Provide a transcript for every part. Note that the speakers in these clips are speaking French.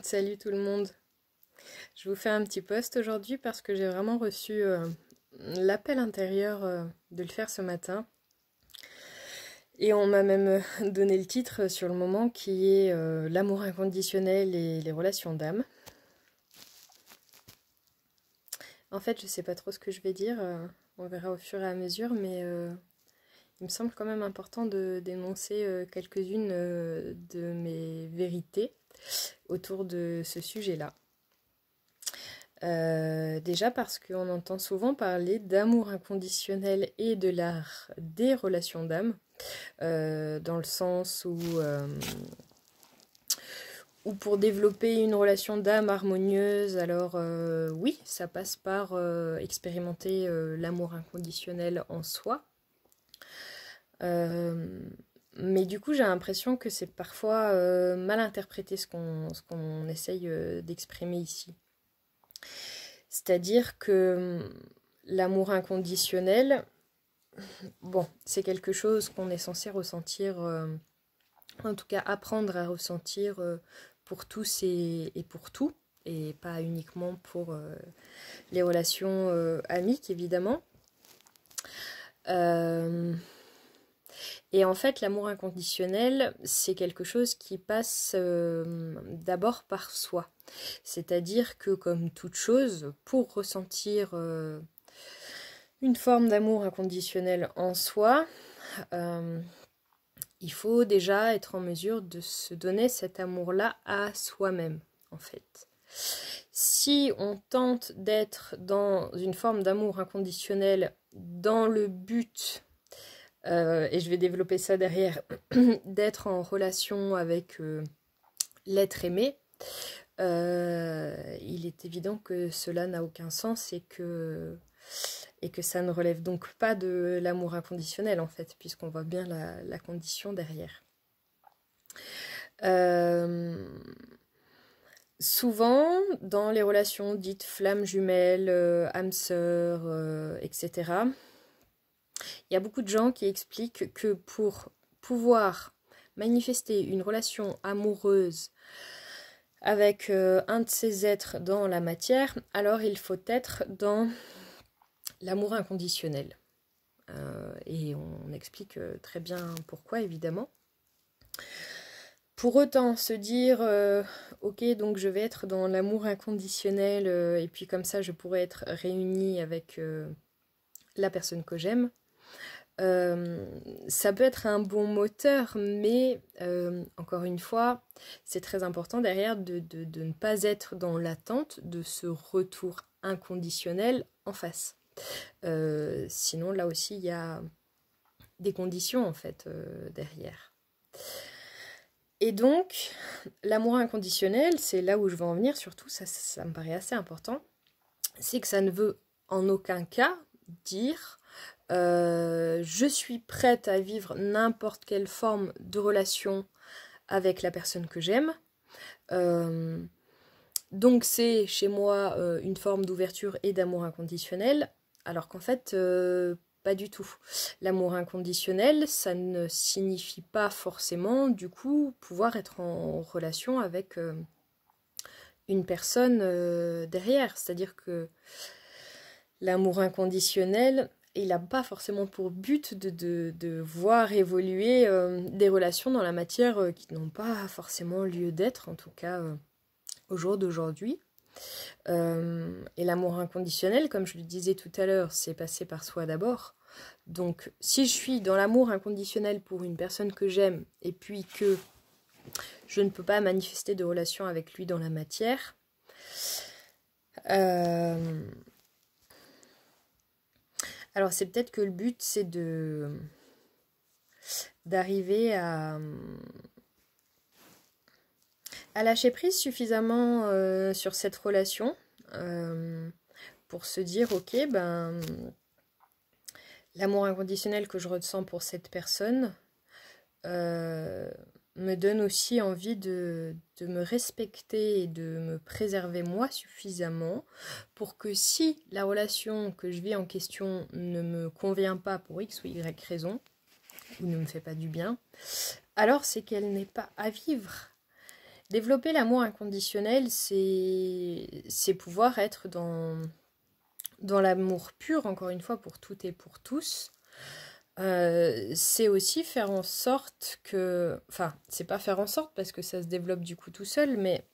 Salut tout le monde. Je vous fais un petit post aujourd'hui parce que j'ai vraiment reçu l'appel intérieur de le faire ce matin. Et on m'a même donné le titre sur le moment qui est l'amour inconditionnel et les relations d'âme. En fait, je sais pas trop ce que je vais dire, on verra au fur et à mesure, mais il me semble quand même important de d'énoncer quelques-unes de mes vérités autour de ce sujet-là. Déjà parce qu'on entend souvent parler d'amour inconditionnel et de l'art des relations d'âme, dans le sens où pour développer une relation d'âme harmonieuse, alors oui, ça passe par expérimenter l'amour inconditionnel en soi. Mais du coup, j'ai l'impression que c'est parfois mal interprété ce qu'on essaye d'exprimer ici. C'est-à-dire que l'amour inconditionnel, bon, c'est quelque chose qu'on est censé ressentir, en tout cas apprendre à ressentir pour tous et pour tout, et pas uniquement pour les relations amiques, évidemment. Et en fait, l'amour inconditionnel, c'est quelque chose qui passe d'abord par soi. C'est-à-dire que, comme toute chose, pour ressentir une forme d'amour inconditionnel en soi, il faut déjà être en mesure de se donner cet amour-là à soi-même, en fait. Si on tente d'être dans une forme d'amour inconditionnel dans le but, et je vais développer ça derrière, d'être en relation avec l'être aimé, il est évident que cela n'a aucun sens et que ça ne relève donc pas de l'amour inconditionnel en fait, puisqu'on voit bien la condition derrière. Souvent, dans les relations dites flammes jumelles, âmes sœurs, etc., il y a beaucoup de gens qui expliquent que pour pouvoir manifester une relation amoureuse avec un de ces êtres dans la matière, alors il faut être dans l'amour inconditionnel. Et on explique très bien pourquoi, évidemment. Pour autant, se dire, ok, donc je vais être dans l'amour inconditionnel, et puis comme ça, je pourrais être réunie avec la personne que j'aime, ça peut être un bon moteur, mais encore une fois, c'est très important derrière de ne pas être dans l'attente de ce retour inconditionnel en face. Sinon, là aussi, il y a des conditions en fait derrière. Et donc, l'amour inconditionnel, c'est là où je veux en venir, surtout, ça me paraît assez important, c'est que ça ne veut en aucun cas dire je suis prête à vivre n'importe quelle forme de relation avec la personne que j'aime. Donc c'est chez moi une forme d'ouverture et d'amour inconditionnel, alors qu'en fait, pas du tout. L'amour inconditionnel, ça ne signifie pas forcément, du coup, pouvoir être en relation avec une personne derrière. C'est-à-dire que l'amour inconditionnel, il n'a pas forcément pour but de voir évoluer des relations dans la matière qui n'ont pas forcément lieu d'être, en tout cas au jour d'aujourd'hui. Et l'amour inconditionnel, comme je le disais tout à l'heure, c'est passer par soi d'abord. Donc si je suis dans l'amour inconditionnel pour une personne que j'aime et puis que je ne peux pas manifester de relation avec lui dans la matière, alors c'est peut-être que le but c'est d'arriver à lâcher prise suffisamment sur cette relation pour se dire ok, ben l'amour inconditionnel que je ressens pour cette personne me donne aussi envie de me respecter et de me préserver moi suffisamment pour que si la relation que je vis en question ne me convient pas pour X ou Y raison, ou ne me fait pas du bien, alors c'est qu'elle n'est pas à vivre. Développer l'amour inconditionnel, c'est pouvoir être dans l'amour pur, encore une fois, pour toutes et pour tous. C'est aussi faire en sorte que... Enfin, c'est pas faire en sorte parce que ça se développe du coup tout seul, mais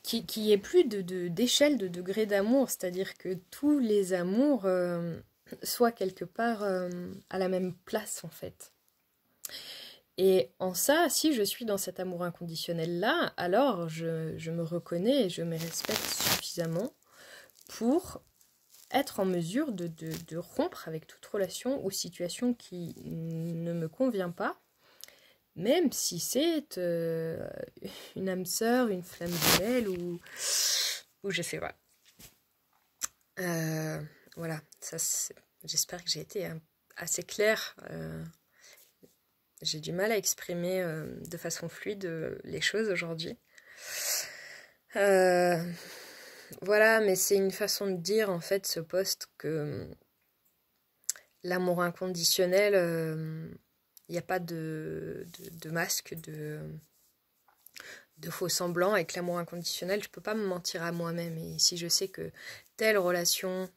qu'il n'y ait plus d'échelle, de degré d'amour. C'est-à-dire que tous les amours soient quelque part à la même place, en fait. Et en ça, si je suis dans cet amour inconditionnel-là, alors je me reconnais et je me respecte suffisamment pour être en mesure de rompre avec toute relation ou situation qui ne me convient pas, même si c'est une âme sœur, une flamme jumelle ou je sais pas. Voilà, j'espère que j'ai été assez claire. J'ai du mal à exprimer de façon fluide les choses aujourd'hui. Voilà, mais c'est une façon de dire en fait ce post que l'amour inconditionnel, il n'y a pas de masque, de faux semblants. Avec l'amour inconditionnel, je peux pas me mentir à moi-même. Et si je sais que telle relation,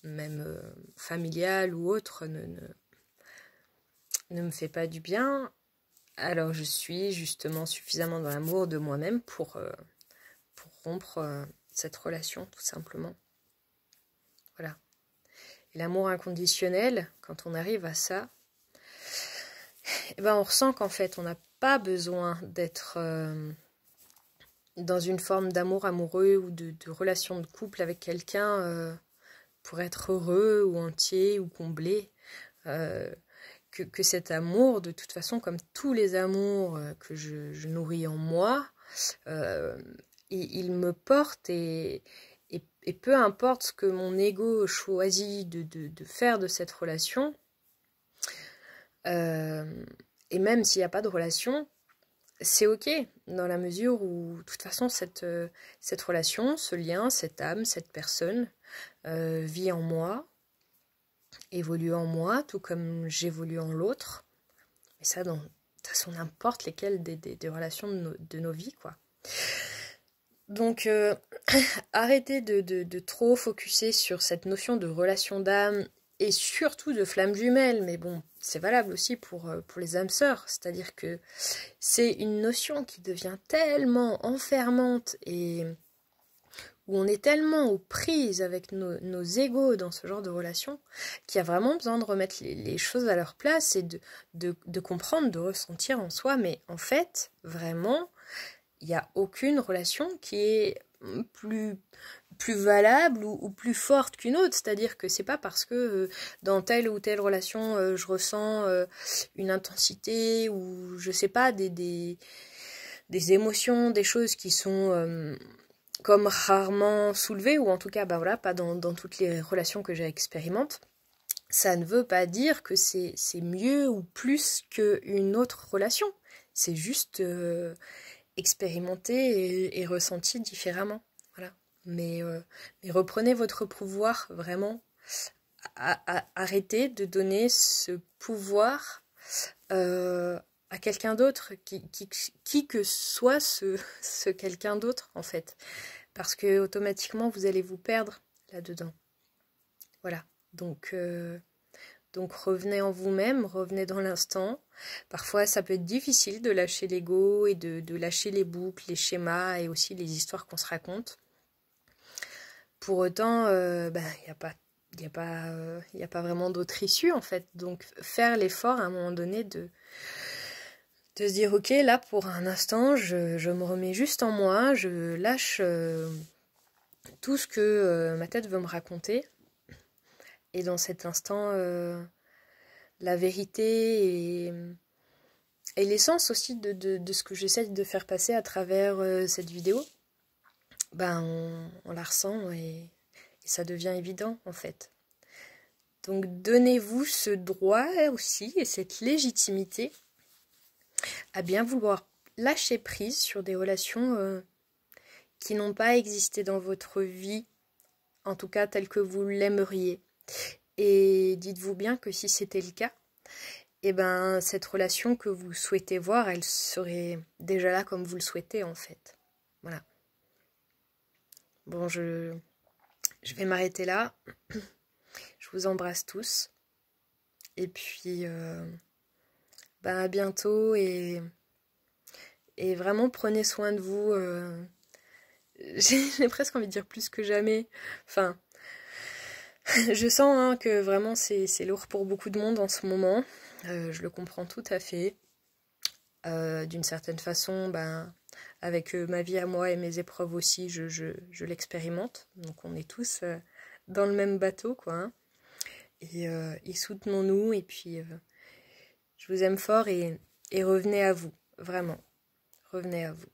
même familiale ou autre, ne me fait pas du bien, alors je suis justement suffisamment dans l'amour de moi-même pour rompre cette relation, tout simplement. Voilà. Et l'amour inconditionnel, quand on arrive à ça, eh ben on ressent qu'en fait, on n'a pas besoin d'être dans une forme d'amour amoureux ou de relation de couple avec quelqu'un pour être heureux ou entier ou comblé. Que cet amour, de toute façon, comme tous les amours que je nourris en moi, il me porte et peu importe ce que mon ego choisit de faire de cette relation, et même s'il n'y a pas de relation, c'est ok, dans la mesure où, de toute façon, cette relation, ce lien, cette âme, cette personne vit en moi, évolue en moi, tout comme j'évolue en l'autre. Et ça, de toute façon, n'importe lesquelles des relations de nos vies, quoi. Donc, arrêtez de trop focuser sur cette notion de relation d'âme et surtout de flamme jumelle, mais bon, c'est valable aussi pour les âmes sœurs, c'est-à-dire que c'est une notion qui devient tellement enfermante et où on est tellement aux prises avec nos égos dans ce genre de relation qu'il y a vraiment besoin de remettre les choses à leur place et de comprendre, de ressentir en soi, mais en fait, vraiment, il n'y a aucune relation qui est plus valable ou plus forte qu'une autre, c'est-à-dire que c'est pas parce que dans telle ou telle relation je ressens une intensité ou je sais pas des émotions, des choses qui sont comme rarement soulevées, ou en tout cas bah voilà, pas dans toutes les relations que j'expérimente. Ça ne veut pas dire que c'est mieux ou plus qu'une autre relation, c'est juste expérimenté et ressenti différemment. Voilà. Mais reprenez votre pouvoir, vraiment. Arrêtez de donner ce pouvoir à quelqu'un d'autre, qui que soit ce quelqu'un d'autre, en fait. Parce que automatiquement, vous allez vous perdre là-dedans. Voilà. Donc revenez en vous-même, revenez dans l'instant. Parfois, ça peut être difficile de lâcher l'ego et de lâcher les boucles, les schémas et aussi les histoires qu'on se raconte. Pour autant, il n'y a pas vraiment d'autre issue, en fait. Donc, faire l'effort à un moment donné de se dire, ok, là, pour un instant, je me remets juste en moi, je lâche tout ce que ma tête veut me raconter. Et dans cet instant, la vérité et l'essence aussi de ce que j'essaie de faire passer à travers cette vidéo, on la ressent et ça devient évident, en fait. Donc donnez-vous ce droit aussi et cette légitimité à bien vouloir lâcher prise sur des relations qui n'ont pas existé dans votre vie, en tout cas telles que vous l'aimeriez. Et dites-vous bien que si c'était le cas, et ben cette relation que vous souhaitez voir, elle serait déjà là comme vous le souhaitez en fait. Voilà. Bon, je vais m'arrêter là. Je vous embrasse tous. Et puis, ben à bientôt et vraiment prenez soin de vous. J'ai presque envie de dire plus que jamais. Enfin, je sens hein, que vraiment c'est lourd pour beaucoup de monde en ce moment. Je le comprends tout à fait. D'une certaine façon, ben, avec ma vie à moi et mes épreuves aussi, je l'expérimente. Donc on est tous dans le même bateau, quoi. Hein. Et soutenons-nous. Et puis, je vous aime fort et revenez à vous. Vraiment, revenez à vous.